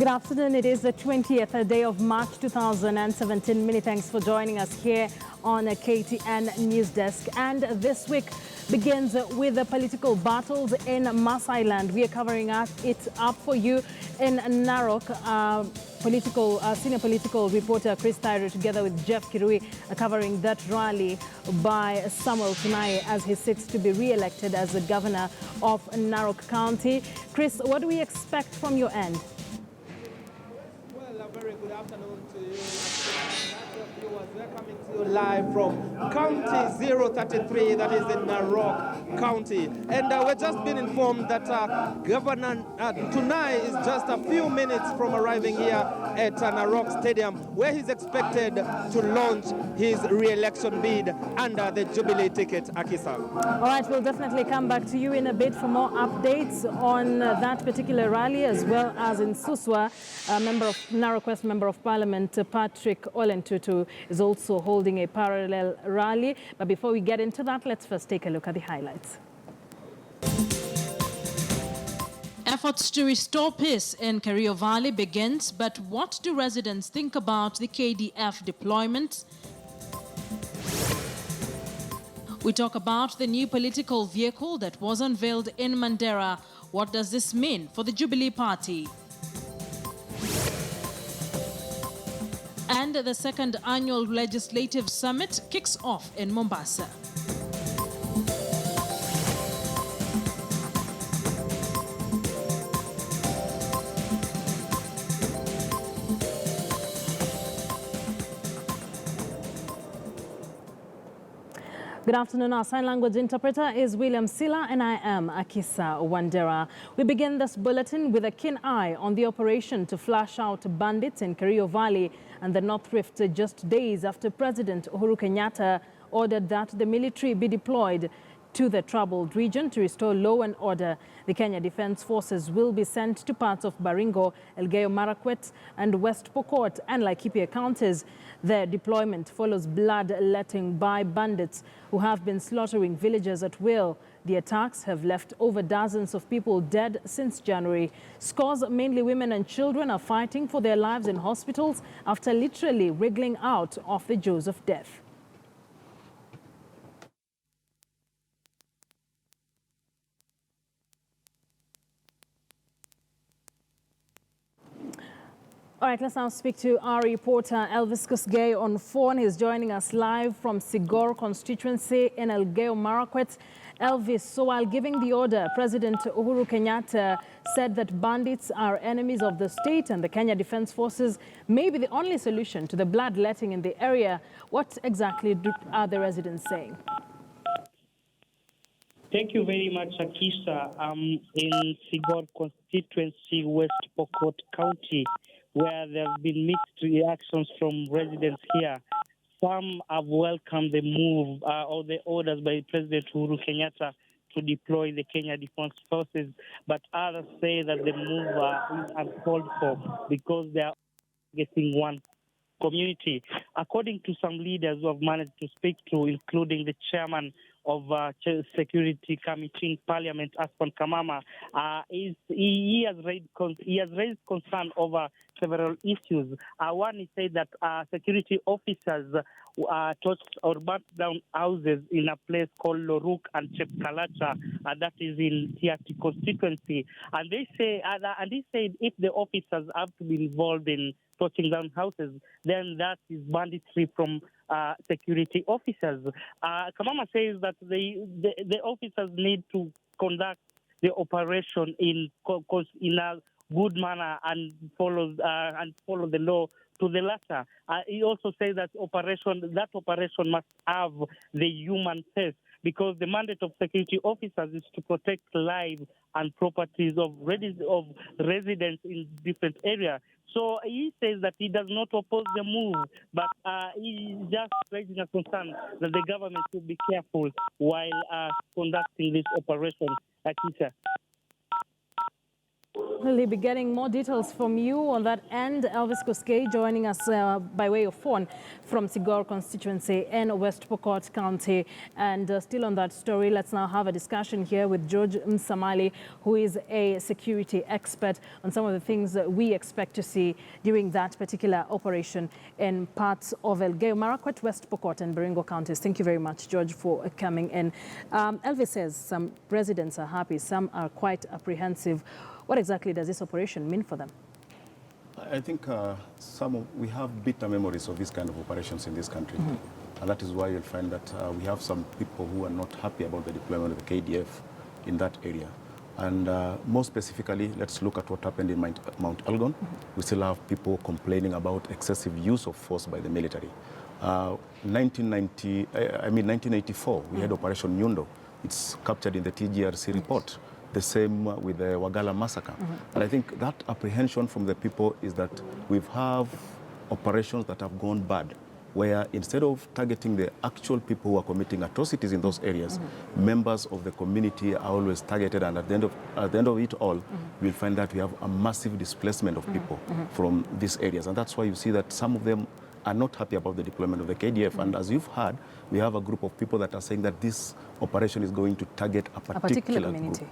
Good afternoon. It is the 20th day of March 2017. Many thanks for joining us here on KTN Newsdesk. And this week begins with the political battles in Masailand. We are covering it up for you in Narok. Senior political reporter Chris Tyro together with Jeff Kirui covering that rally by Samuel Tunai as he seeks to be re-elected as the governor of Narok County. Chris, what do we expect from your end? Well, a very good afternoon to you. Viewers, we're coming to you live from County 033, that is in Narok County. And we've just been informed that Governor Tunai is just a few minutes from arriving here at Narok Stadium, where he's expected to launch his re-election bid under the Jubilee ticket, Akisa. All right, we'll definitely come back to you in a bit for more updates on that particular rally, as well as in Suswa, Narok West Member of Parliament Patrick Olentutu is also holding a parallel rally. But before we get into that, let's first take a look at the highlights. Efforts to restore peace in Kerio Valley begins, but what do residents think about the KDF deployment? We talk about the new political vehicle that was unveiled in Mandera. What does this mean for the Jubilee Party? And the second annual Legislative Summit kicks off in Mombasa. Good afternoon. Our sign language interpreter is William Silla and I am Akisa Wandera. We begin this bulletin with a keen eye on the operation to flush out bandits in Kerio Valley and the North Rift just days after President Uhuru Kenyatta ordered that the military be deployed to the troubled region to restore law and order. The Kenya Defence Forces will be sent to parts of Baringo, Elgeyo Marakwet and West Pokot and Laikipia counties. Their deployment follows bloodletting by bandits who have been slaughtering villagers at will. The attacks have left over dozens of people dead since January. Scores, mainly women and children, are fighting for their lives in hospitals after literally wriggling out of the jaws of death. All right, let's now speak to our reporter Elvis Kosgei on phone. He's joining us live from Sigor constituency in Elgeyo Marakwet. Elvis, so while giving the order, President Uhuru Kenyatta said that bandits are enemies of the state and the Kenya Defence Forces may be the only solution to the bloodletting in the area. What exactly are the residents saying? Thank you very much, Akisa. I'm in Sigor constituency, West Pokot County, where there have been mixed reactions from residents here. Some have welcomed the move or the orders by President Uhuru Kenyatta to deploy the Kenya Defence Forces, but others say that the move is uncalled for because they are getting one community. According to some leaders who have managed to speak to, including the chairman of Security Committee in Parliament, Aspan Kamama, he has raised concern over several issues. One, he said that security officers touched or burnt down houses in a place called Loruk and Chepkalacha, that is in Tiati constituency. And they say, and he said, if the officers have to be involved in touching down houses, then that is banditry from security officers. Kamama says that the officers need to conduct the operation in a good manner and follow the law to the letter. He also says that operation must have the human face, because the mandate of security officers is to protect lives and properties of residents in different areas. So he says that he does not oppose the move, but he is just raising a concern that the government should be careful while conducting this operation. Akisa. We'll be getting more details from you on that end. Elvis Koskei joining us by way of phone from Sigor constituency in West Pokot County. And still on that story, let's now have a discussion here with George Msamali, who is a security expert on some of the things that we expect to see during that particular operation in parts of Elgeyo Marakwet, West Pokot and Baringo counties. Thank you very much, George, for coming in. Elvis says some residents are happy, some are quite apprehensive. What exactly does this operation mean for them? I think we have bitter memories of these kind of operations in this country. And that is why you'll find that we have some people who are not happy about the deployment of the KDF in that area. And more specifically, let's look at what happened in Mount Elgon. We still have people complaining about excessive use of force by the military. 1984, we had Operation Nyundo. It's captured in the TGRC report. The same with the Wagala massacre. And I think that apprehension from the people is that we have operations that have gone bad, where instead of targeting the actual people who are committing atrocities in those areas, members of the community are always targeted, and at the end of it all, we'll find that we have a massive displacement of people from these areas. And that's why you see that some of them are not happy about the deployment of the KDF. And as you've heard, we have a group of people that are saying that this operation is going to target a particular community.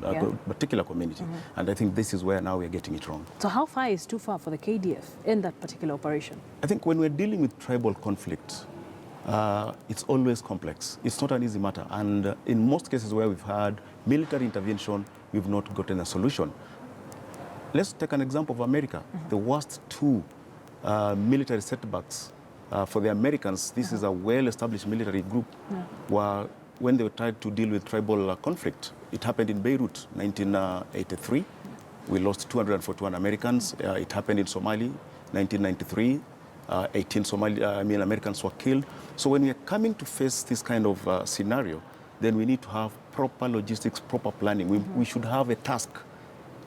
Particular community. And I think this is where now we're getting it wrong. So how far is too far for the KDF in that particular operation? I think when we're dealing with tribal conflict, it's always complex. It's not an easy matter. And in most cases where we've had military intervention, we've not gotten a solution. Let's take an example of America. The worst two military setbacks for the Americans, this is a well-established military group, where when they tried to deal with tribal conflict, it happened in Beirut, 1983. We lost 241 Americans. It happened in Somali, 1993. 18 Americans were killed. So when we are coming to face this kind of scenario, then we need to have proper logistics, proper planning. We should have a task.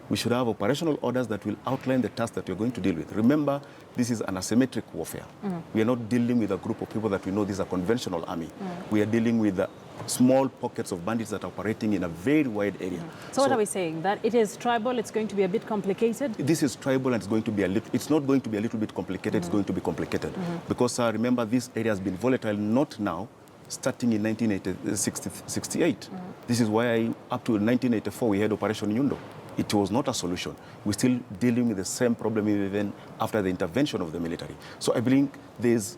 We should have operational orders that will outline the task that we're going to deal with. Remember, this is an asymmetric warfare. We are not dealing with a group of people that we know this is a conventional army. We are dealing with small pockets of bandits that are operating in a very wide area. So what are we saying? That it is tribal, it's going to be a bit complicated? This is tribal, and it's going to be it's not going to be a little bit complicated, it's going to be complicated. Because remember, this area has been volatile, not now, starting in 1968. This is why up to 1984 we had Operation Nyundo. It was not a solution. We're still dealing with the same problem even after the intervention of the military. So I believe this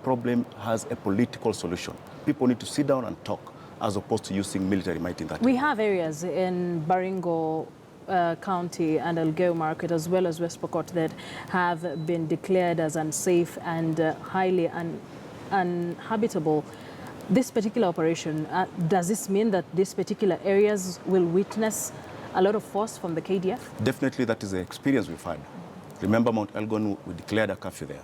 problem has a political solution. People need to sit down and talk as opposed to using military might in that. We have areas in Baringo County and Elgeyo Marakwet as well as West Pokot that have been declared as unsafe and highly uninhabitable. This particular operation, does this mean that these particular areas will witness a lot of force from the KDF? Definitely, that is the experience we've had. Remember Mount Elgon, we declared a curfew there.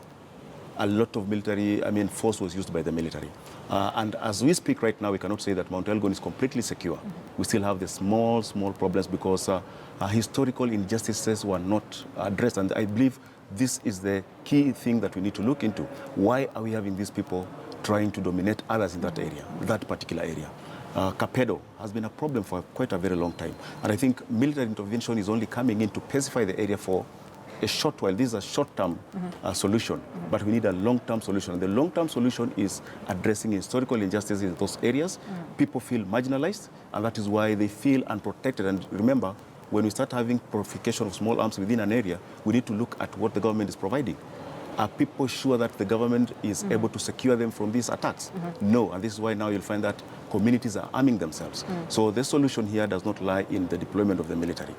A lot of military, force was used by the military. And as we speak right now, we cannot say that Mount Elgon is completely secure. We still have the small problems because historical injustices were not addressed. And I believe this is the key thing that we need to look into. Why are we having these people trying to dominate others in that area, that particular area? Capedo has been a problem for quite a very long time. And I think military intervention is only coming in to pacify the area for a short while. This is a short-term solution, but we need a long-term solution. And the long-term solution is addressing historical injustices in those areas. People feel marginalized, and that is why they feel unprotected. And remember, when we start having proliferation of small arms within an area, we need to look at what the government is providing. Are people sure that the government is able to secure them from these attacks? No, and this is why now you'll find that communities are arming themselves. So the solution here does not lie in the deployment of the military.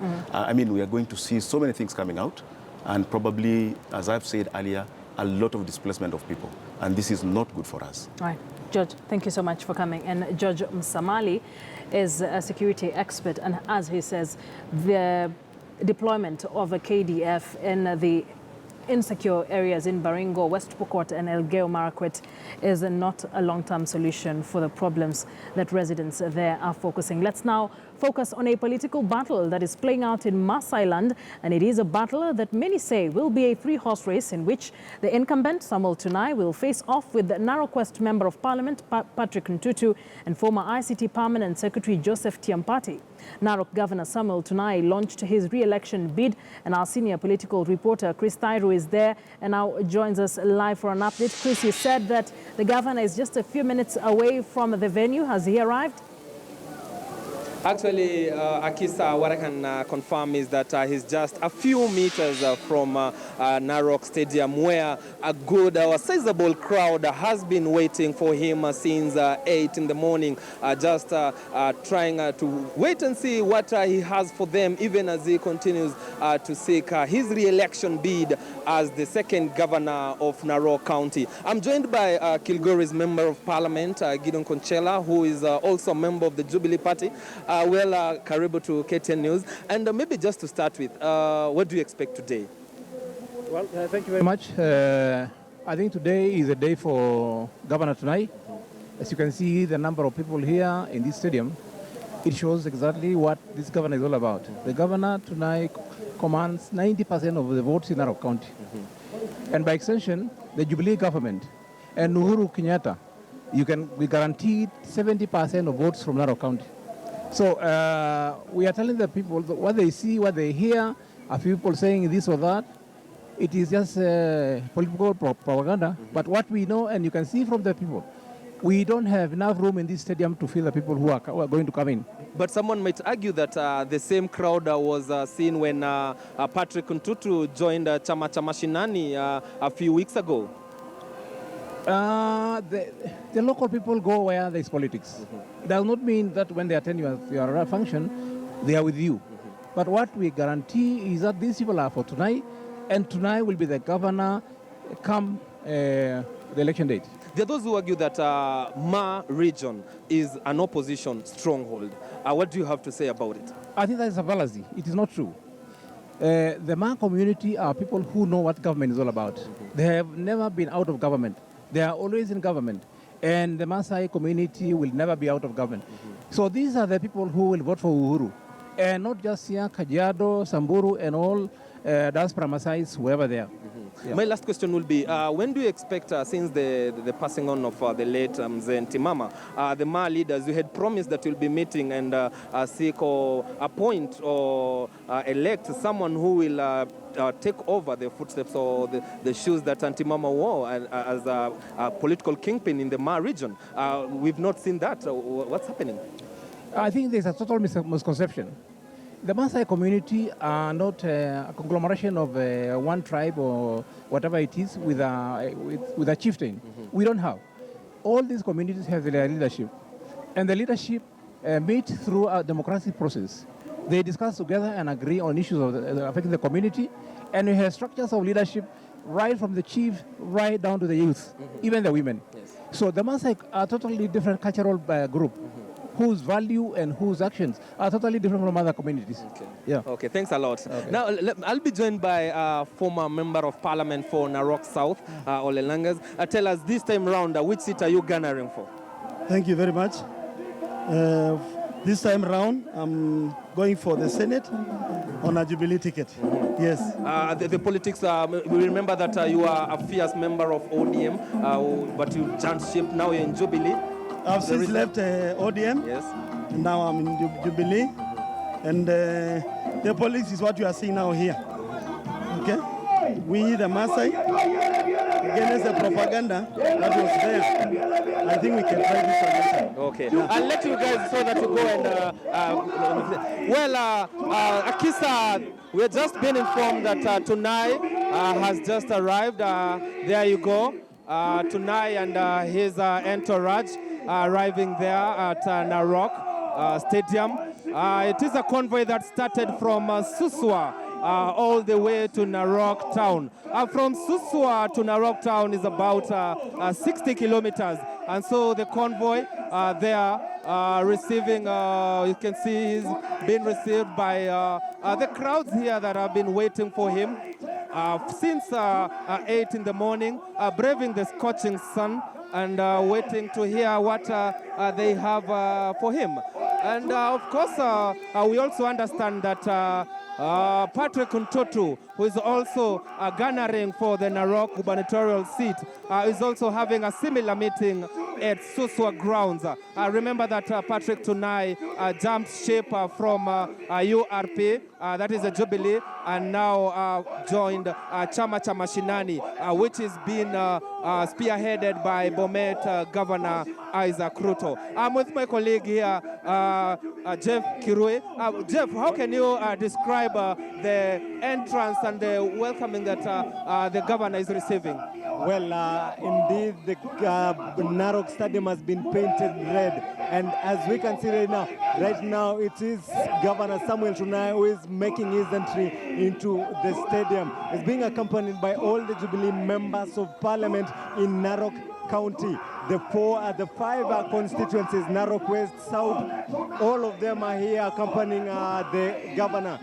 We are going to see so many things coming out, and probably, as I've said earlier, a lot of displacement of people, and this is not good for us. All right, George, thank you so much for coming. And George Msamali is a security expert, and as he says, the deployment of a KDF in the insecure areas in Baringo, West Pokot and Elgeyo Marakwet is not a long-term solution for the problems that residents there are focusing. Let's now focus on a political battle that is playing out in Maasai Land, and it is a battle that many say will be a three-horse race in which the incumbent, Samuel Tunai, will face off with the Narok West Member of Parliament, Patrick Ntutu, and former ICT Permanent Secretary Joseph Tiampati. Narok Governor Samuel Tunai launched his re-election bid, and our senior political reporter Chris Tairu is there and now joins us live for an update. Chris, you said that the governor is just a few minutes away from the venue. Has he arrived? Actually, Akisa, what I can confirm is that he's just a few meters from Narok Stadium, where a good or sizable crowd has been waiting for him since 8 in the morning, just trying to wait and see what he has for them, even as he continues to seek his re-election bid as the second governor of Narok County. I'm joined by Kilgore's Member of Parliament, Gideon Conchela, who is also a member of the Jubilee Party. Karibu to KTN News. And maybe just to start with, what do you expect today? Well, thank you very much. I think today is a day for Governor Tunai. As you can see, the number of people here in this stadium, it shows exactly what this governor is all about. The governor Tunai commands 90% of the votes in Narok County. And by extension, the Jubilee government and Uhuru Kenyatta, we guaranteed 70% of votes from Narok County. So we are telling the people what they see, what they hear. A few people saying this or that. It is just political propaganda. But what we know, and you can see from the people, we don't have enough room in this stadium to fill the people who are going to come in. But someone might argue that the same crowd was seen when Patrick Ntutu joined Chama Mashinani a few weeks ago. The local people go where there is politics. It does not mean that when they attend your function, they are with you. But what we guarantee is that these people are for tonight, and tonight will be the governor come the election date. There are those who argue that Ma region is an opposition stronghold. What do you have to say about it? I think that is a fallacy. It is not true. The Ma community are people who know what government is all about. They have never been out of government. They are always in government. And the Maasai community will never be out of government. So these are the people who will vote for Uhuru. And not just here, Kajiado, Samburu, and all diaspora Maasais, whoever they are. Yeah. My last question will be, when do you expect, since the passing on of the late Mzee Ntimama, the Ma leaders, you had promised that you'll be meeting and seek or appoint or elect someone who will take over the footsteps or the shoes that Ntimama wore as a political kingpin in the Ma region. We've not seen that. What's happening? I think there's a total misconception. The Maasai community are not a conglomeration of one tribe or whatever it is with a chieftain. We don't have. All these communities have their leadership. And the leadership meet through a democratic process. They discuss together and agree on issues affecting the community. And we have structures of leadership right from the chief right down to the youth, even the women. Yes. So the Maasai are totally different cultural group. Whose value and whose actions are totally different from other communities. Okay. Yeah. Okay, thanks a lot. Okay. Now, I'll be joined by a former member of parliament for Narok South, Ole Langas. Tell us this time round, which seat are you garnering for? Thank you very much. This time round, I'm going for the Senate on a Jubilee ticket. Yes. The politics, we remember that you are a fierce member of ODM, but you jumped ship, now you're in Jubilee. I've since left ODM. Yes. Now I'm in Jubilee. And the politics is what you are seeing now here. Okay? We, the Maasai, against the propaganda that was there. I think we can try this one later. Okay. I'll let you guys so that you go and... Akisa, we have just been informed that Tunai has just arrived. There you go. Tunai and his entourage arriving there at Narok Stadium. It is a convoy that started from Suswa all the way to Narok town. From Suswa to Narok town is about 60 kilometers. And so the convoy there receiving, you can see he's been received by the crowds here that have been waiting for him since 8 in the morning, braving the scorching sun and waiting to hear what they have for him. And of course, we also understand that Patrick Ntotu, who is also garnering for the Narok gubernatorial seat, is also having a similar meeting at Suswa grounds. Remember that Patrick Tunai jumped ship from URP, that is a Jubilee, and now joined Chama cha Mashinani, which is being spearheaded by Bomet Governor Isaac Ruto. I'm with my colleague here, Jeff Kirui. Jeff, how can you describe the entrance and the welcoming that the governor is receiving? Well, indeed, the Narok Stadium has been painted red, and as we can see right now, it is Governor Samuel Tunai who is making his entry into the stadium. He's being accompanied by all the Jubilee members of Parliament in Narok County. The five constituencies, Narok West, South, all of them are here accompanying the governor.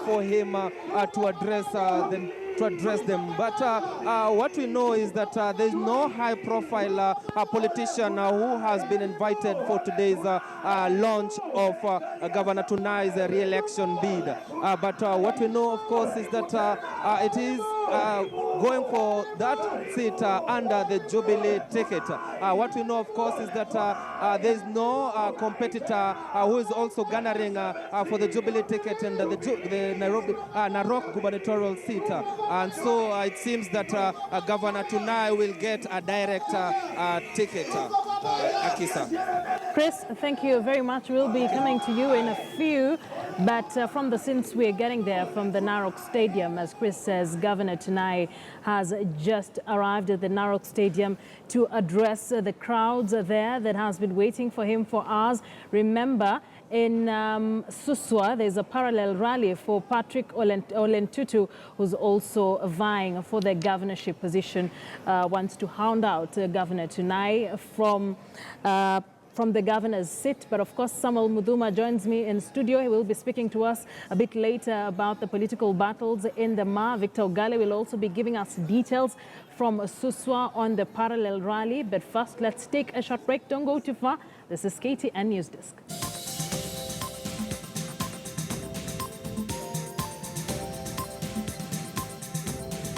For him to address them. But what we know is that there's no high-profile politician who has been invited for today's launch of Governor Tunai's re-election bid. But what we know, of course, is that it is going for that seat under the Jubilee ticket. What we know, of course, is that there's no competitor who is also garnering for the Jubilee ticket and the Narok gubernatorial seat. And so it seems that Governor Tunai will get a direct ticket. Akisa. Chris, thank you very much. We'll be coming to you in a few, but from the scenes we're getting there from the Narok Stadium, as Chris says, Governor Tunai has just arrived at the Narok Stadium to address the crowds there that has been waiting for him for hours. Remember, in Suswa, there's a parallel rally for Patrick Ntotu, who's also vying for the governorship position, wants to hound out Governor Tunai from the governor's seat. But of course, Samuel Muduma joins me in studio. He will be speaking to us a bit later about the political battles in the Ma. Victor Ogale will also be giving us details from Suswa on the parallel rally. But first, let's take a short break. Don't go too far. This is KTN Newsdesk.